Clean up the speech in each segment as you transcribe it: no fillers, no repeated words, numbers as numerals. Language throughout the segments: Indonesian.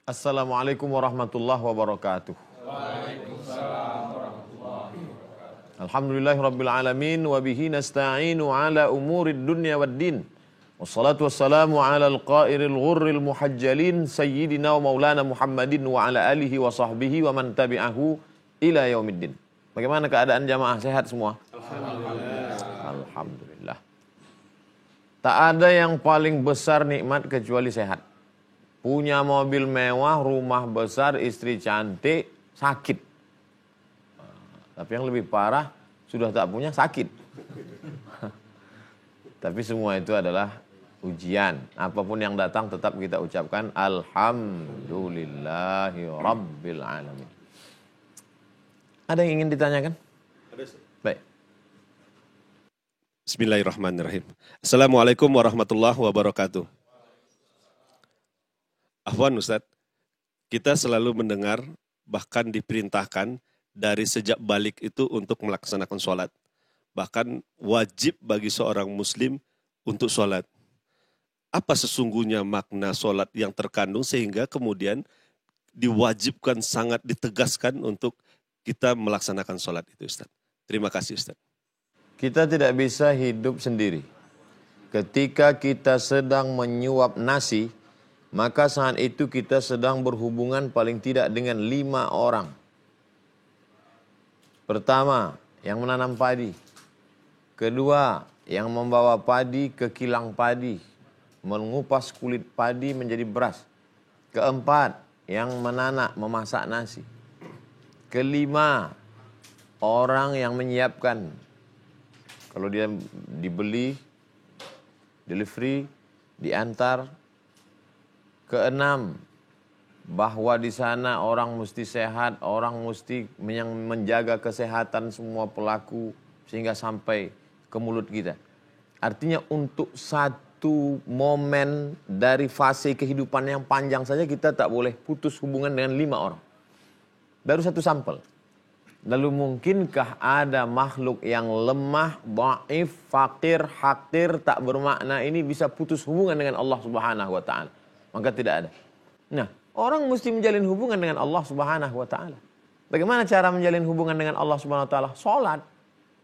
Assalamualaikum warahmatullahi wabarakatuh. Alhamdulillahi alamin wa bihi nasta'inu ala umurid dunya waddin. Wassalatu wassalamu ala al-qairil ghurril muhajjalin sayyidina wa maulana Muhammadin wa ala alihi wa sahbihi wa man tabi'ahu ila yaumiddin. Bagaimana keadaan jamaah, sehat semua? Alhamdulillah. Tak ada yang paling besar nikmat kecuali sehat. Punya mobil mewah, rumah besar, istri cantik, sakit. Tapi yang lebih parah, sudah tak punya, sakit. Tapi semua itu adalah ujian. Apapun yang datang tetap kita ucapkan Alhamdulillahi Rabbil Alamin. Ada yang ingin ditanyakan? Baik. Bismillahirrahmanirrahim. Assalamualaikum warahmatullahi wabarakatuh. Afwan Ustaz, kita selalu mendengar bahkan diperintahkan dari sejak balik itu untuk melaksanakan sholat. Bahkan wajib bagi seorang muslim untuk sholat. Apa sesungguhnya makna sholat yang terkandung sehingga kemudian diwajibkan, sangat ditegaskan untuk kita melaksanakan sholat itu Ustaz? Terima kasih Ustaz. Kita tidak bisa hidup sendiri. Ketika kita sedang menyuap nasi, maka saat itu kita sedang berhubungan paling tidak dengan 5 orang. Pertama, yang menanam padi. Kedua, yang membawa padi ke kilang padi, mengupas kulit padi menjadi beras. Keempat, yang menanak, memasak nasi. Kelima, orang yang menyiapkan. Kalau dia dibeli, delivery, diantar. Keenam, bahwa di sana orang mesti sehat, orang mesti yang menjaga kesehatan semua pelaku sehingga sampai ke mulut kita. Artinya untuk satu momen dari fase kehidupan yang panjang saja kita tak boleh putus hubungan dengan 5 orang. Baru satu sampel. Lalu mungkinkah ada makhluk yang lemah, dhaif, fakir, hakir, tak bermakna ini bisa putus hubungan dengan Allah Subhanahu wa taala? Maka tidak ada. Nah, orang mesti menjalin hubungan dengan Allah Subhanahu wa taala. Bagaimana cara menjalin hubungan dengan Allah Subhanahu wa taala? Salat.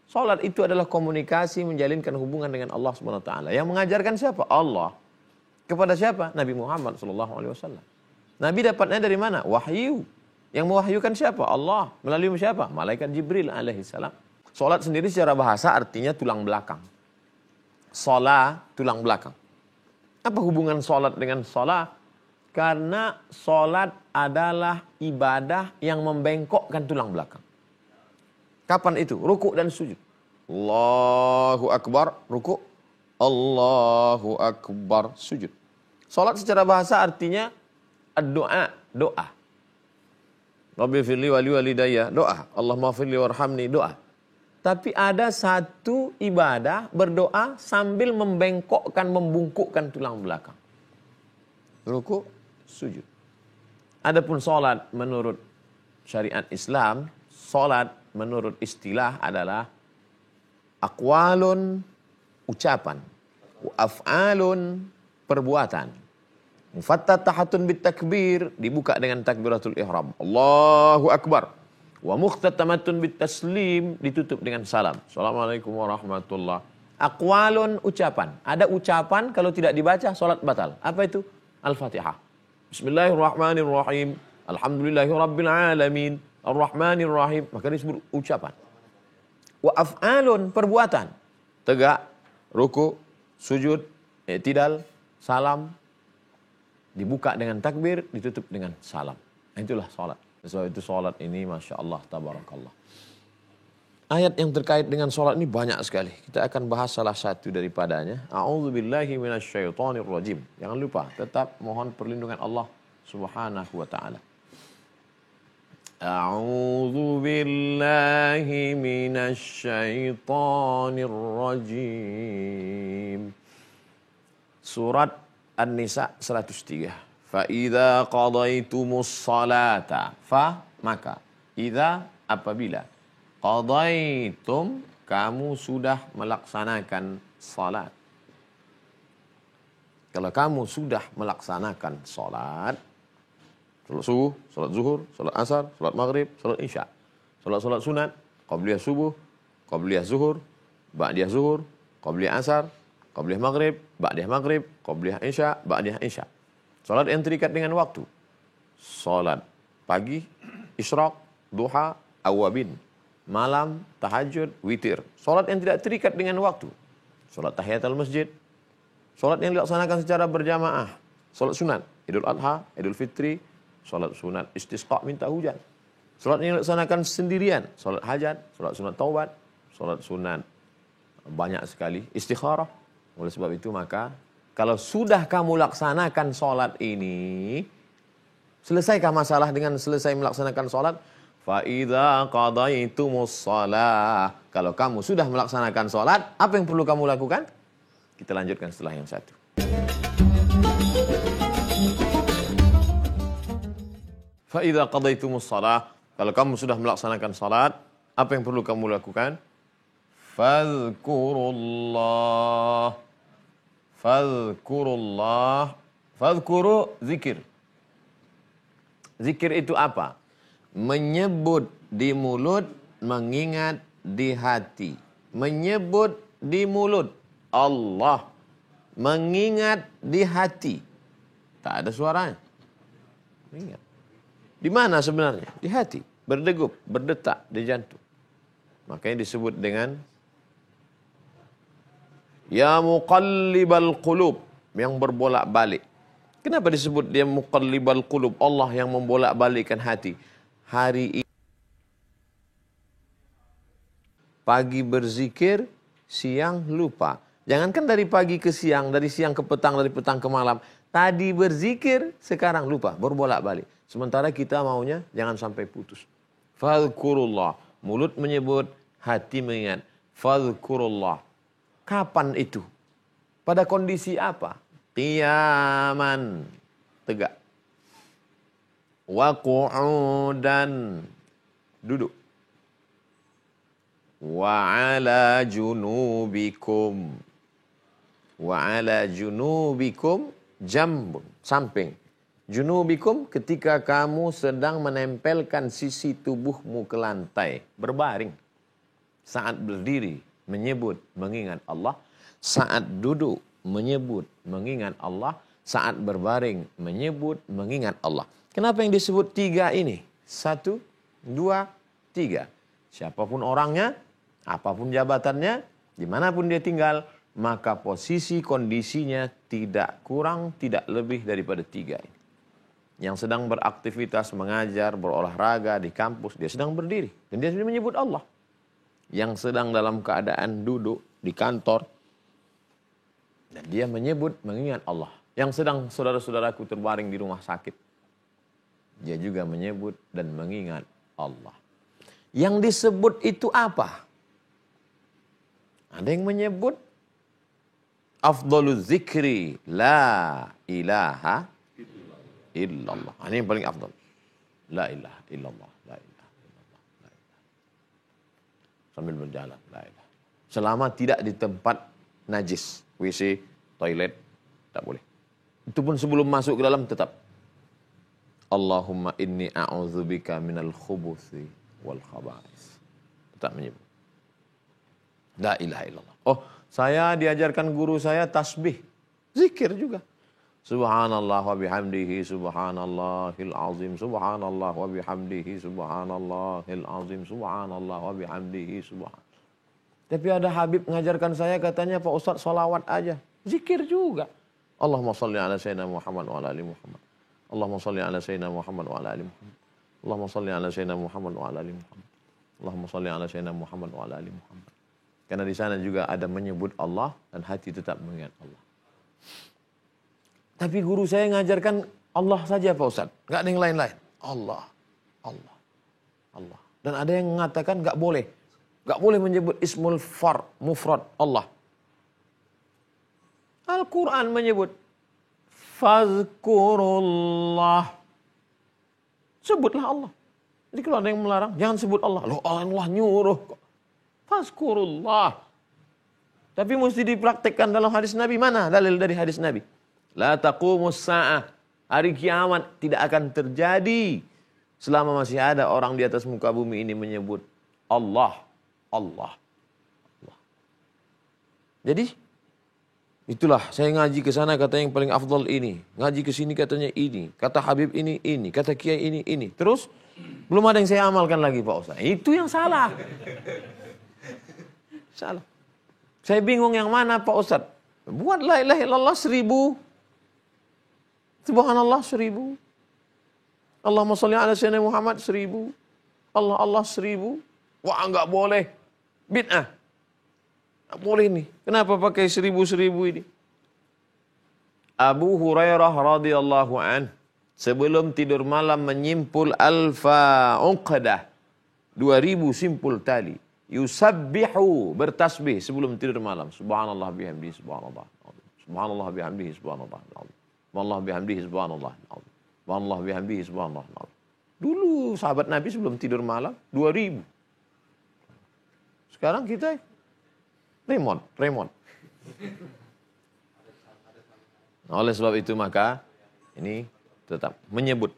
Salat itu adalah komunikasi menjalinkan hubungan dengan Allah Subhanahu wa taala. Yang mengajarkan siapa? Allah. Kepada siapa? Nabi Muhammad sallallahu alaihi wasallam. Nabi dapatnya dari mana? Wahyu. Yang mewahyukan siapa? Allah. Melalui siapa? Malaikat Jibril alaihi salam. Salat sendiri secara bahasa artinya tulang belakang. Salat, tulang belakang. Apa hubungan sholat dengan sholat? Karena sholat adalah ibadah yang membengkokkan tulang belakang. Kapan itu? Ruku dan sujud. Allahu Akbar, ruku. Allahu Akbar, sujud. Sholat secara bahasa artinya doa, doa. Rabbi firli wali walidayya, doa. Allahumma firli warhamni, doa. Tapi ada satu ibadah berdoa sambil membengkokkan, membungkukkan tulang belakang. Ruku, sujud. Adapun salat menurut syariat Islam, salat menurut istilah adalah aqwalun, ucapan, wa af'alun, perbuatan. Mufattatahatun bitakbir, dibuka dengan takbiratul ihram. Allahu Akbar. Wa muhtatamatun bitaslim, ditutup dengan salam. Assalamualaikum warahmatullahi. Aqwalun, ucapan. Ada ucapan kalau tidak dibaca salat batal. Apa itu? Al-Fatihah. Bismillahirrahmanirrahim. Alhamdulillahirabbil alamin. Arrahmanirrahim. Maka disebut ucapan. Wa af'alun, perbuatan. Tegak, ruku, sujud, i'tidal, salam. Dibuka dengan takbir, ditutup dengan salam. Itulah salat. Sebab itu sholat ini Masya Allah, tabarakallah. Ayat yang terkait dengan sholat ini banyak sekali. Kita akan bahas salah satu daripadanya. A'udzubillahi minasyaitonirrajim. Jangan lupa, tetap mohon perlindungan Allah Subhanahu wa ta'ala. A'udzubillahi minasyaitonirrajim. Surat An-Nisa 103. Fa'idha qadaytumus salata. Maka. Idha, apabila. Qadaytum, kamu sudah melaksanakan salat. Kalau kamu sudah melaksanakan salat, Salat subuh, salat zuhur, salat asar, salat maghrib, salat isya. Salat-salat sunat, qabliyah subuh, qabliyah zuhur, ba'diyah zuhur, qabliyah asar, qabliyah maghrib, ba'diyah maghrib, qabliyah isya, ba'diyah isya. Salat yang terikat dengan waktu. Salat pagi, isyraq, duha, awabin. Malam, tahajud, witir. Salat yang tidak terikat dengan waktu. Salat tahiyatul masjid. Salat yang dilaksanakan secara berjamaah. Salat sunat, Idul Adha, Idul Fitri, salat sunat istisqa minta hujan. Salat yang dilaksanakan sendirian, salat hajat, salat sunat taubat, salat sunat banyak sekali, istikharah. Oleh sebab itu maka kalau sudah kamu laksanakan salat ini, selesaikah masalah dengan selesai melaksanakan salat? Fa idza qadaitumus shalah. Kalau kamu sudah melaksanakan salat, apa yang perlu kamu lakukan? Kita lanjutkan setelah yang satu. Fa idza qadaitumus shalah. Kalau kamu sudah melaksanakan salat, apa yang perlu kamu lakukan? Fadhkurullah. Fadhkurullah. Fadhkuru zikir. Zikir itu apa? Menyebut di mulut, mengingat di hati. Menyebut di mulut Allah, mengingat di hati. Tak ada suaranya. Ingat. Di mana sebenarnya? Di hati. Berdegup, berdetak di jantung. Makanya disebut dengan ya muqallibal qulub, yang berbolak-balik. Kenapa disebut dia muqallibal qulub? Allah yang membolak-balikkan hati. Hari ini pagi berzikir, siang lupa. Jangankan dari pagi ke siang, dari siang ke petang, dari petang ke malam. Tadi berzikir, sekarang lupa, berbolak-balik. Sementara kita maunya jangan sampai putus. Fadhkurullah. Mulut menyebut, hati mengingat. Fadhkurullah. Kapan itu? Pada kondisi apa? Qiyaman. Tegak. Wa qu'udan. Duduk. Wa ala junubikum. Wa ala junubikum jambun. Samping. Junubikum ketika kamu sedang menempelkan sisi tubuhmu ke lantai. Berbaring. Saat berdiri menyebut, mengingat Allah. Saat duduk menyebut, mengingat Allah. Saat berbaring menyebut, mengingat Allah. Kenapa yang disebut tiga ini? 1, 2, 3. Siapapun orangnya, apapun jabatannya, dimanapun dia tinggal, maka posisi kondisinya tidak kurang, tidak lebih daripada 3 ini. Yang sedang beraktivitas, mengajar, berolahraga di kampus, dia sedang berdiri. Dan dia sedang menyebut Allah. Yang sedang dalam keadaan duduk di kantor, dan dia menyebut, mengingat Allah. Yang sedang saudara-saudaraku terbaring di rumah sakit, dia juga menyebut dan mengingat Allah. Yang disebut itu apa? Ada yang menyebut afdhaluz zikri la ilaha illallah. Ini yang paling afdal. La ilaha illallah, la ilaha illallah, la ilaha. Sambil berjalan, la ilaha. Selama tidak di tempat najis, WC, toilet, tak boleh. Itu pun sebelum masuk ke dalam tetap. Allahumma inni a'udzubika minal khubuthi wal khaba'is. Tetap menyebut. La ilaha illallah. Oh, saya diajarkan guru saya tasbih. Zikir juga. Subhanallah wa bihamdihi subhanallahil azim. Subhanallah wa bihamdihi subhanallahil azim. Subhanallah wa bihamdihi subhanallah. Tapi ada Habib mengajarkan saya, katanya Pak Ustaz salawat aja. Zikir juga. Allahumma salli ala sayyidina Muhammad wa ala ali Muhammad. Allahumma salli ala sayyidina Muhammad wa ala ali Muhammad. Allahumma salli ala sayyidina Muhammad wa ala ali Muhammad. Allahumma salli ala sayyidina Muhammad wa ala ali Muhammad. Karena di sana juga ada menyebut Allah dan hati tetap mengingat Allah. Tapi guru saya mengajarkan Allah saja Pak Ustaz. Enggak ada yang lain-lain. Allah, Allah, Allah. Dan ada yang mengatakan enggak boleh. Enggak boleh menyebut ismul mufrad Allah. Al-Quran menyebut fazkurullah. Sebutlah Allah. Jadi kalau ada yang melarang, jangan sebut Allah. Loh, Allah nyuruh. Fazkurullah. Tapi mesti dipraktekkan dalam hadis Nabi. Mana dalil dari hadis Nabi? La taqumus sa'ah Hari kiamat tidak akan terjadi selama masih ada orang di atas muka bumi ini menyebut Allah, Allah, Allah. Jadi itulah saya ngaji ke sana kata yang paling afdal ini, ngaji ke sini katanya ini, kata Habib ini, kata Kiai ini. Terus belum ada yang saya amalkan lagi Pak Ustaz. Itu yang salah. Salah. Saya bingung yang mana Pak Ustaz. Buat la ilaha illallah 1000. Subhanallah 1000. Allahumma sholli ala sayyidina Muhammad 1000. Allah 1000. Wah enggak boleh. Bid'ah. Enggak boleh nih. Kenapa pakai 1000 ini? Abu Hurairah radhiyallahu an sebelum tidur malam menyimpul alfa uqdah. 2000 simpul tali. Yusabbihu bertasbih sebelum tidur malam. Subhanallah bihamdihi subhanallah. Subhanallah bihamdihi subhanallah. Subhanallah bihamdihi subhanallah. Subhanallah bihamdihi subhanallah. Dulu sahabat Nabi sebelum tidur malam 2000. Sekarang kita remote. Nah, oleh sebab itu maka ini tetap menyebut.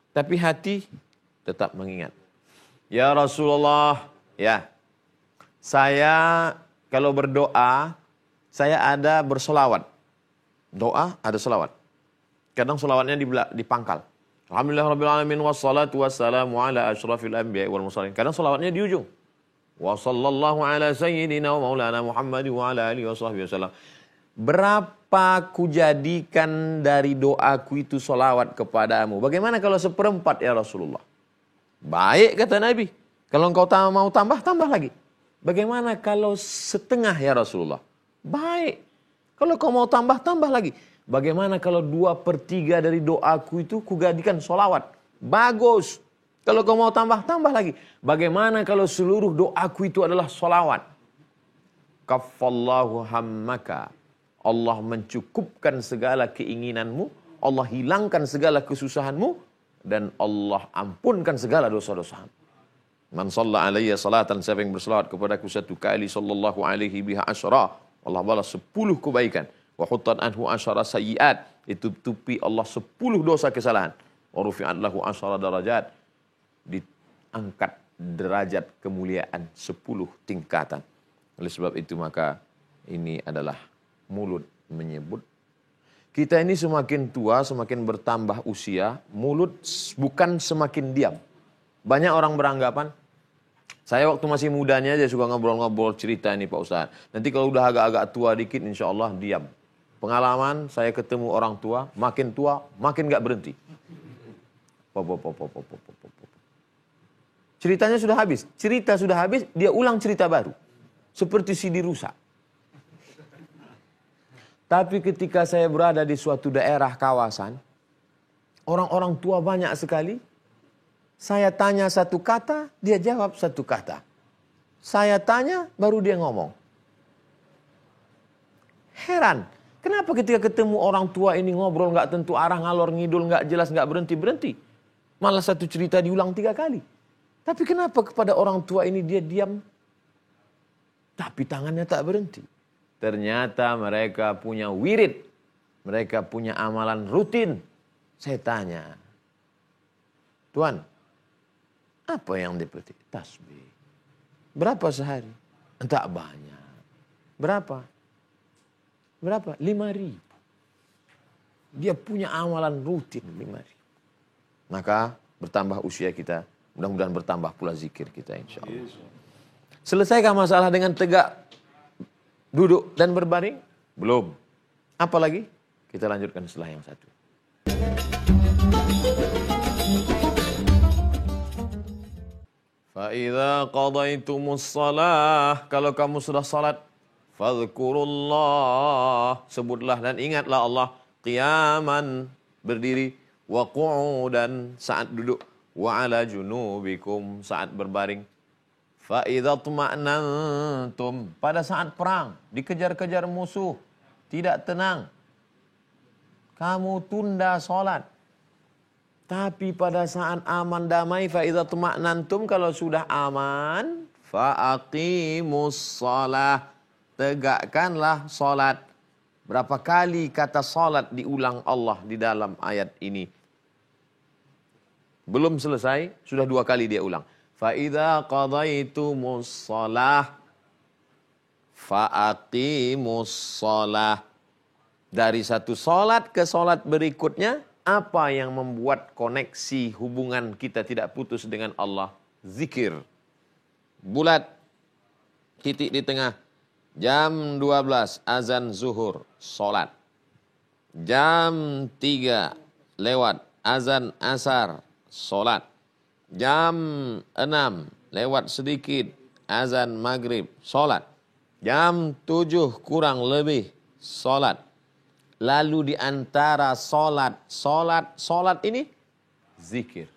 Tapi hati tetap mengingat. Ya Rasulullah, ya. Saya kalau berdoa, saya ada bersolawat. Doa ada solawat. Kadang solawatnya dipangkal. Alhamdulillahirrabbilalamin wassalatu wassalamu ala ashrafil anbiya wal mursalin. Kadang solawatnya di ujung. Wa sallallahu ala sayyidina wa maulana Muhammad wa ala alihi wa sahbihi wasallam. Berapa kujadikan dari doaku itu solawat kepadamu? Bagaimana kalau 1/4 ya Rasulullah? Baik kata Nabi. Kalau engkau mau tambah lagi. Bagaimana kalau 1/2 ya Rasulullah? Baik. Kalau kau mau tambah lagi. Bagaimana kalau 2/3 dari doaku itu kujadikan solawat? Bagus. Kalau kau mau tambah lagi. Bagaimana kalau seluruh doaku itu adalah solawat? Kaffallahu hammaka. Allah mencukupkan segala keinginanmu. Allah hilangkan segala kesusahanmu. Dan Allah ampunkan segala dosa-dosamu. Man shalla alayya salatan, siapa yang berselawat kepadaku 1 kali, sallallahu alaihi biha asyara. Allah balas 10 kebaikan. Wa huttan anhu asyara sayyiat. Ditutupi Allah 10 dosa kesalahan. Wa rufi'at lahu asyara darajat. Diangkat derajat kemuliaan 10 tingkatan. Oleh sebab itu maka ini adalah mulut menyebut. Kita ini semakin tua, semakin bertambah usia, mulut bukan semakin diam. Banyak orang beranggapan, saya waktu masih mudanya aja suka ngobrol-ngobrol cerita ini Pak Ustaz. Nanti kalau udah agak-agak tua dikit insya Allah diam. Pengalaman saya ketemu orang tua makin gak berhenti. Ceritanya sudah habis. Cerita sudah habis, dia ulang cerita baru. Seperti CD rusak. Tapi ketika saya berada di suatu daerah kawasan, orang-orang tua banyak sekali. Saya tanya 1 kata, dia jawab 1 kata. Saya tanya, baru dia ngomong. Heran, kenapa ketika ketemu orang tua ini ngobrol gak tentu arah, ngalor ngidul, gak jelas, gak berhenti-berhenti. Malah 1 cerita diulang 3 kali. Tapi kenapa kepada orang tua ini dia diam, tapi tangannya tak berhenti. Ternyata mereka punya wirid. Mereka punya amalan rutin. Saya tanya, Tuan, apa yang dipetik? Tasbih. Berapa sehari? Tak banyak. Berapa? 5.000. Dia punya amalan rutin 5.000. Maka bertambah usia kita. Mudah-mudahan bertambah pula zikir kita insya Allah. Selesaikah masalah dengan tegak, duduk dan berbaring? Belum. Apalagi? Kita lanjutkan setelah yang satu. Fa'idha qadaitumus salah. Kalau kamu sudah salat, fadhkurullah. Sebutlah dan ingatlah Allah. Qiyaman, berdiri. Wa qu'udan, saat duduk. Wa ala junubikum, saat berbaring. Fa'idha tuma'nantum, pada saat perang, dikejar-kejar musuh, tidak tenang. Kamu tunda sholat. Tapi pada saat aman damai, fa'idha tuma'nantum, kalau sudah aman, fa'aqimus sholah, tegakkanlah sholat. Berapa kali kata salat diulang Allah di dalam ayat ini? Belum selesai, sudah 2 kali dia ulang. فَإِذَا قَضَيْتُمُ الصَّلَاةِ فَأَقِيمُوا الصَّلَاةِ. Dari satu salat ke salat berikutnya, apa yang membuat koneksi hubungan kita tidak putus dengan Allah? Zikir. Bulat, titik di tengah. Jam 12 azan zuhur, salat. Jam 3 lewat azan asar, salat. Jam 6 lewat sedikit azan maghrib, salat. Jam 7 kurang lebih, salat. Lalu di antara salat ini zikir.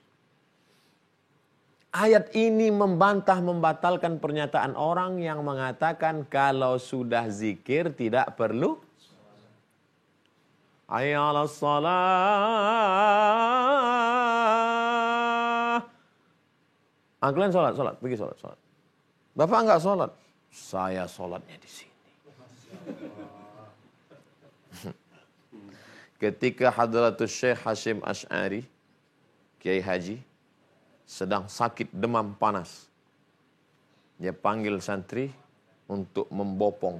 Ayat ini membatalkan pernyataan orang yang mengatakan kalau sudah zikir tidak perlu. Hayya 'alas shalah. Kalian sholat, pergi sholat. Bapak enggak sholat? Saya sholatnya di sini. Ketika Hadratus Syekh Hashim Asy'ari, Kiai Haji, sedang sakit demam panas. Dia panggil santri untuk membopong,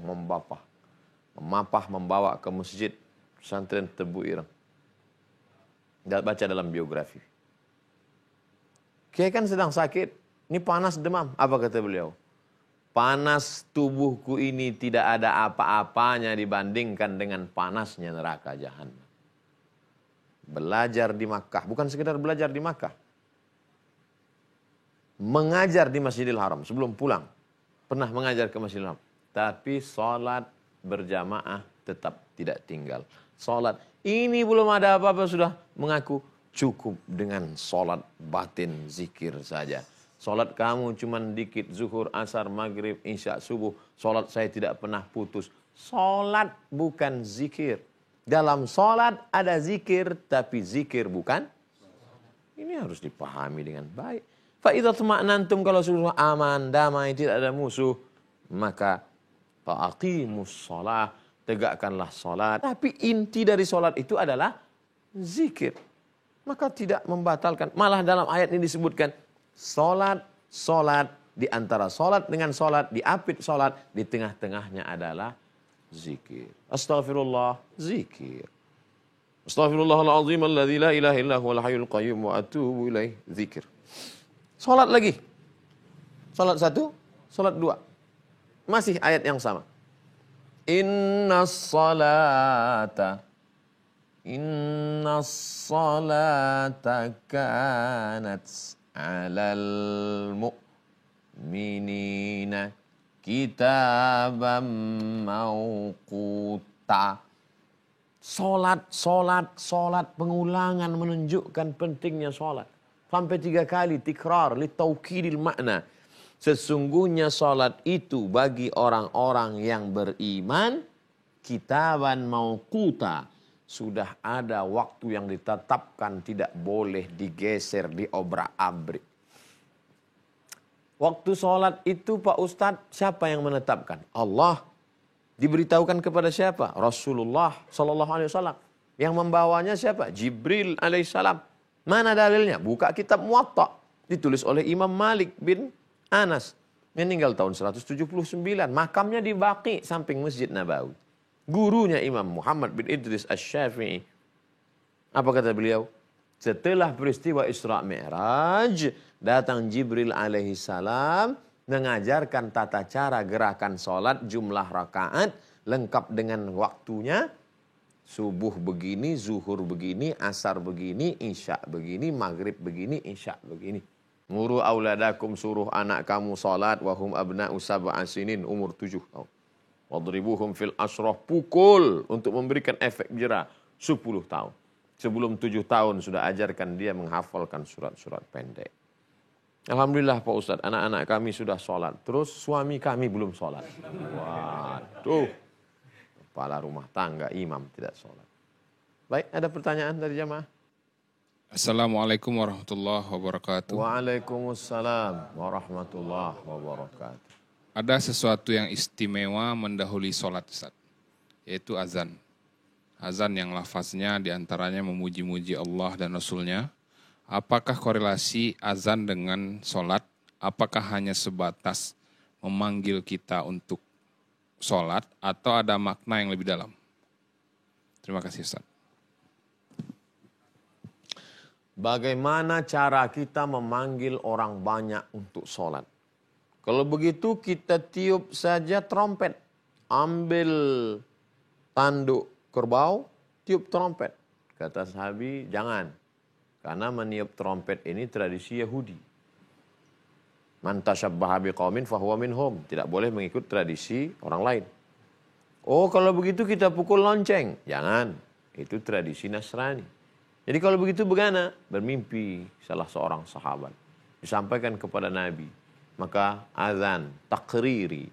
memapah, membawa ke masjid pesantren Tebu Ireng. Dia baca dalam biografi. Kiai kan sedang sakit, ini panas demam. Apa kata beliau? Panas tubuhku ini tidak ada apa-apanya dibandingkan dengan panasnya neraka jahanam. Belajar di Makkah, bukan sekedar belajar di Makkah. Mengajar di Masjidil Haram sebelum pulang. Pernah mengajar ke Masjidil Haram. Tapi sholat berjamaah tetap tidak tinggal. Sholat ini belum ada apa-apa sudah mengaku cukup dengan sholat batin zikir saja. Sholat kamu cuma dikit, zuhur, asar, maghrib, isya, subuh. Sholat saya tidak pernah putus. Sholat bukan zikir. Dalam sholat ada zikir, tapi zikir bukan. Ini harus dipahami dengan baik. Fa'idha tuma'nantum, kalau sudah aman, damai, tidak ada musuh, maka fa'aqimus sholah, tegakkanlah sholat. Tapi inti dari sholat itu adalah zikir. Maka tidak membatalkan. Malah dalam ayat ini disebutkan, sholat, di antara sholat dengan sholat, diapit sholat, di tengah-tengahnya adalah zikir. Astaghfirullah, zikir. Astaghfirullahaladzim alladzi la ilaha illa huwal hayyul qayyum wa atubu ilaih, zikir. Salat lagi. Salat 1, salat 2. Masih ayat yang sama. Innas salata kanat 'alal mu'minina kitaban mawquta. Salat, pengulangan menunjukkan pentingnya salat. Sampai 3 kali tikrar li taukidil makna. Sesungguhnya salat itu bagi orang-orang yang beriman kitaban mauquta, sudah ada waktu yang ditetapkan, tidak boleh digeser, diobrak-abrik. Waktu salat itu Pak Ustadz, siapa yang menetapkan? Allah. Diberitahukan kepada siapa? Rasulullah sallallahu alaihi wasallam. Yang membawanya siapa? Jibril alaihissalam. Mana dalilnya? Buka kitab Muwatta. Ditulis oleh Imam Malik bin Anas. Meninggal tahun 179. Makamnya di Baqi, samping Masjid Nabawi. Gurunya Imam Muhammad bin Idris Asy-Syafi'i. Apa kata beliau? Setelah peristiwa Isra Mi'raj, datang Jibril alaihissalam mengajarkan tata cara gerakan sholat, jumlah rakaat, lengkap dengan waktunya. Subuh begini, zuhur begini, asar begini, isya begini, maghrib begini, isya begini. Muru auladakum, suruh anak kamu salat, wahum abna'u sab'a sinin, umur 7 tahun. Wadribuhum fil asrah, pukul untuk memberikan efek jera 10 tahun. Sebelum 7 tahun sudah ajarkan dia menghafalkan surat-surat pendek. Alhamdulillah Pak Ustadz, anak-anak kami sudah sholat. Terus suami kami belum sholat. Waduh. Kepala rumah tangga, imam tidak sholat. Baik, ada pertanyaan dari jamaah? Assalamualaikum warahmatullahi wabarakatuh. Waalaikumsalam warahmatullahi wabarakatuh. Ada sesuatu yang istimewa mendahului sholat, Ustaz, yaitu azan. azan yang lafaznya diantaranya memuji-muji Allah dan Rasulnya. Apakah korelasi azan dengan sholat? Apakah hanya sebatas memanggil kita untuk sholat atau ada makna yang lebih dalam? Terima kasih Ustaz. Bagaimana cara kita memanggil orang banyak untuk sholat? Kalau begitu kita tiup saja trompet. Ambil tanduk kerbau, tiup trompet. Kata sahabi, jangan. Karena meniup trompet ini tradisi Yahudi. Man tashabbaha biqaumin fahuwa minhum. Tidak boleh mengikut tradisi orang lain. Oh, kalau begitu kita pukul lonceng. Jangan. Itu tradisi Nasrani. Jadi kalau begitu bagaimana? Bermimpi salah seorang sahabat. Disampaikan kepada Nabi. Maka azan, takriri.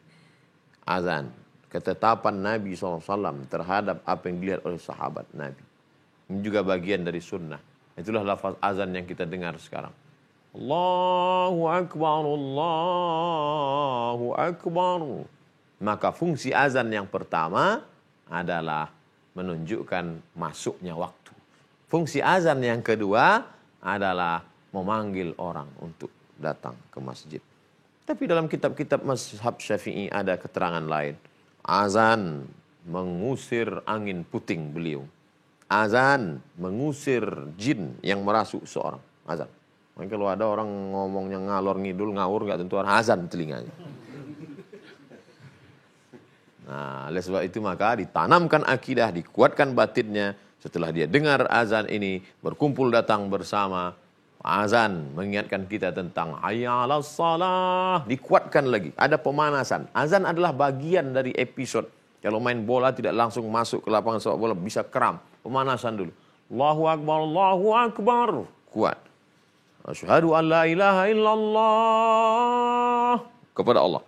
Azan. Ketetapan Nabi SAW terhadap apa yang dilihat oleh sahabat Nabi. Ini juga bagian dari sunnah. Itulah lafaz azan yang kita dengar sekarang. Allahu Akbar, Allahu Akbar. Maka fungsi azan yang pertama adalah menunjukkan masuknya waktu. Fungsi azan yang kedua adalah memanggil orang untuk datang ke masjid. Tapi dalam kitab-kitab mazhab Syafi'i ada keterangan lain. Azan mengusir angin puting beliung. Azan mengusir jin yang merasuk seorang. Azan. Maka kalau ada orang ngomongnya ngalor ngidul ngawur nggak tentu orang azan telinganya. Nah, oleh sebab itu maka ditanamkan akidah, dikuatkan batinnya. Setelah dia dengar azan ini, berkumpul datang bersama. Azan mengingatkan kita tentang hayya 'alas shalah, dikuatkan lagi. Ada pemanasan. Azan adalah bagian dari episode. Kalau main bola tidak langsung masuk ke lapangan sepak bola, bisa kram. Pemanasan dulu. Allahu Akbar, Allahu Akbar. Kuat. Asyhadu an la ilaha illallah. Kepada Allah.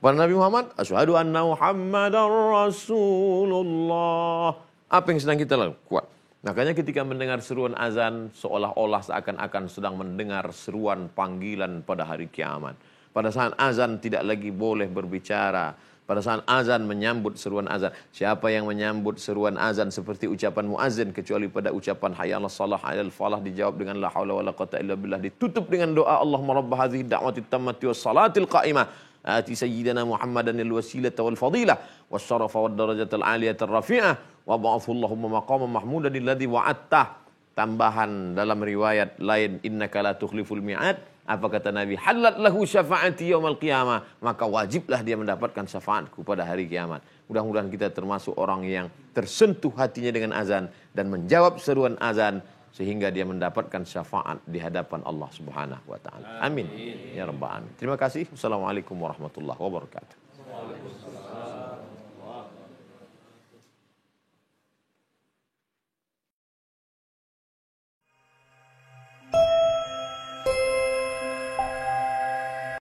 Kepada Nabi Muhammad. Asyhadu anna Muhammadar Rasulullah. Apa yang sedang kita lakukan? Kuat. Makanya ketika mendengar seruan azan, seolah-olah seakan-akan sedang mendengar seruan panggilan pada hari kiamat. Pada saat azan tidak lagi boleh berbicara. Pada saat azan menyambut seruan azan. Siapa yang menyambut seruan azan seperti ucapan muazzin kecuali pada ucapan hayya 'alas shalah, hayya 'alal falah dijawab dengan la haula wala quwwata illa billah, ditutup dengan doa Allahumma rabb hadhihi da'wati tammati was salatil qa'imah ati sayyidina Muhammadan al-wasilata wal fadilah was syarafa wad darajatal 'aliyatar rafi'ah wa ba'athu Allahumma maqaman mahmudan alladhi wa'attah. Tambahan dalam riwayat lain, innaka la tukhliful mi'ad. Apa kata Nabi? Halat lahu syafa'ati yaumal qiyamah. Maka wajiblah dia mendapatkan syafaatku pada hari kiamat. Mudah-mudahan kita termasuk orang yang tersentuh hatinya dengan azan dan menjawab seruan azan sehingga dia mendapatkan syafaat di hadapan Allah Subhanahu wa taala. Amin. Ya rabbal alamin. Terima kasih. Wassalamualaikum warahmatullahi wabarakatuh.